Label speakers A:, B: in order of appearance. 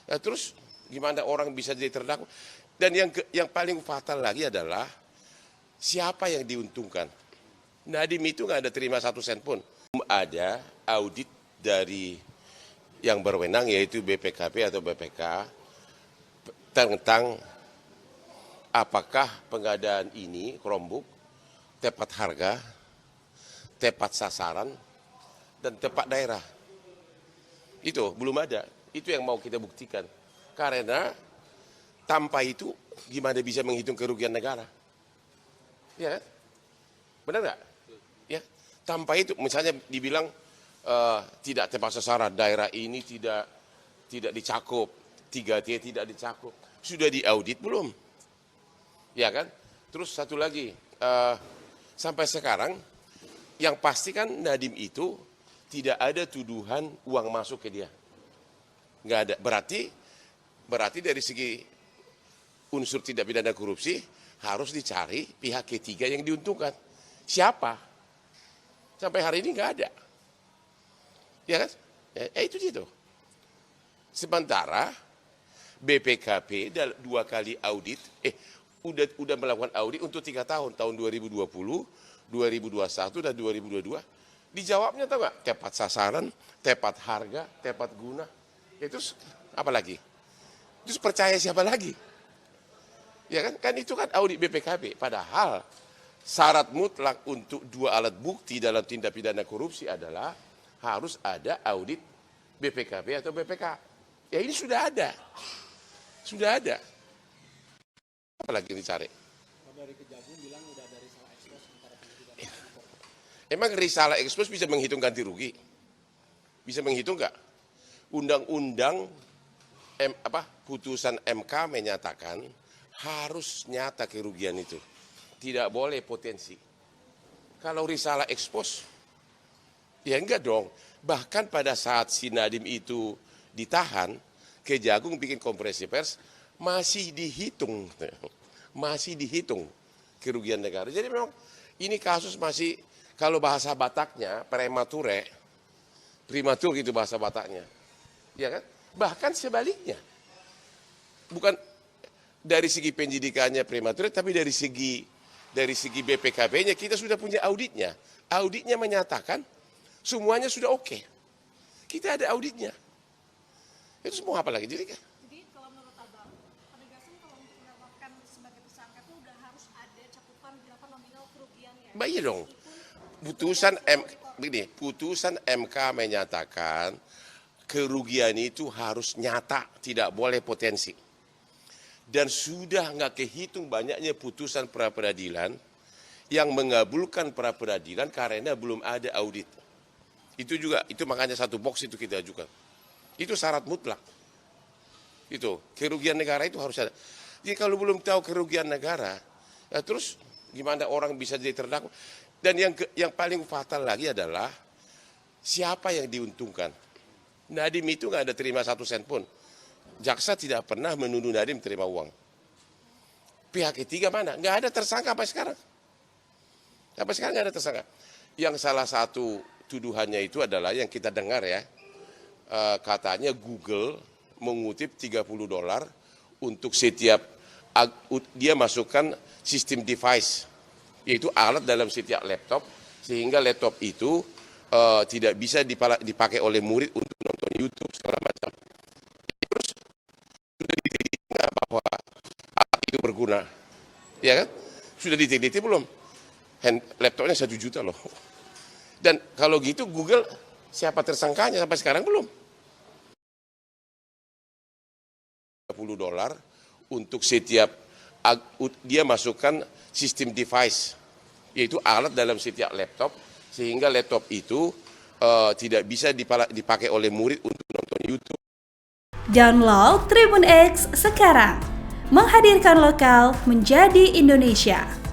A: Terus gimana orang bisa jadi terdakwa? Dan yang paling fatal lagi adalah siapa yang diuntungkan. Nadiem itu nggak ada terima 1 sen pun. Ada audit dari yang berwenang yaitu BPKP atau BPK tentang apakah pengadaan ini Chromebook tepat harga, tepat sasaran, dan tepat daerah. Itu belum ada. Itu yang mau kita buktikan. Karena tanpa itu gimana bisa menghitung kerugian negara? Ya, benar nggak? Ya, tanpa itu misalnya dibilang tidak tepat sasaran, daerah ini tidak dicakup, 3T tidak dicakup. Sudah diaudit belum? Ya kan? Terus satu lagi, sampai sekarang yang pasti kan Nadiem itu tidak ada tuduhan uang masuk ke dia. Nggak ada. Berarti dari segi unsur tindak pidana korupsi harus dicari pihak ketiga yang diuntungkan. Siapa? Sampai hari ini nggak ada. Ya kan? Itu gitu. Sementara BPKP 2 kali audit, udah melakukan audit untuk 3 tahun, tahun 2020, 2021 dan 2022. Dijawabnya tahu nggak? Tepat sasaran, tepat harga, tepat guna. Itu apa lagi? Terus percaya siapa lagi? Ya kan? Kan itu kan audit BPKP. Padahal syarat mutlak untuk 2 alat bukti dalam tindak pidana korupsi adalah harus ada audit BPKP atau BPK. Ya ini sudah ada. Sudah ada. Apa lagi yang dicari?
B: Dari Kejagung bilang udah ada risalah ekspos antara penyidik.
A: Emang risalah ekspos bisa menghitung ganti rugi? Bisa menghitung nggak? Undang-undang putusan MK menyatakan harus nyata kerugian itu. Tidak boleh potensi. Kalau risalah ekspos, ya enggak dong. Bahkan pada saat si Nadiem itu ditahan, Kejagung bikin konferensi pers, masih dihitung kerugian negara. Jadi memang ini kasus masih, kalau bahasa Bataknya, prematur gitu bahasa Bataknya. Ya kan? Bahkan sebaliknya. Bukan dari segi penyidikannya prematur, tapi dari segi BPKP-nya kita sudah punya auditnya. Auditnya menyatakan semuanya sudah oke. Kita ada auditnya. Itu semua apa lagi? Jadi
C: kalau menurut Abang, penegasan kalau untuk menetapkan sebagai tersangka itu udah harus ada cakupan berapa nominal kerugiannya.
A: Iya dong. Putusan MK menyatakan kerugian itu harus nyata, tidak boleh potensi. Dan sudah nggak kehitung banyaknya putusan pra-peradilan yang mengabulkan pra-peradilan karena belum ada audit. Itu makanya 1 box itu kita ajukan. Itu syarat mutlak. Itu kerugian negara itu harus ada. Jadi kalau belum tahu kerugian negara, terus gimana orang bisa jadi terdakwa? Dan yang paling fatal lagi adalah siapa yang diuntungkan. Nadiem itu nggak ada terima 1 sen pun. Jaksa tidak pernah menuduh Nadiem terima uang. Pihak ketiga mana? Nggak ada tersangka sampai sekarang. Sampai sekarang nggak ada tersangka. Yang salah satu tuduhannya itu adalah yang kita dengar ya, katanya Google mengutip $30 untuk setiap dia masukkan sistem device, yaitu alat dalam setiap laptop, sehingga laptop itu tidak bisa dipakai oleh murid untuk nonton YouTube segala macam. Terus sudah diteliti nggak bahwa alat itu berguna, ya kan? Sudah diteliti belum? Laptopnya 1 juta loh. Dan kalau gitu Google siapa tersangkanya sampai sekarang belum? $30 untuk setiap dia masukkan sistem device, yaitu alat dalam setiap laptop, sehingga laptop itu tidak bisa dipakai oleh murid untuk nonton YouTube.
D: Download Tribun X sekarang, menghadirkan lokal menjadi Indonesia.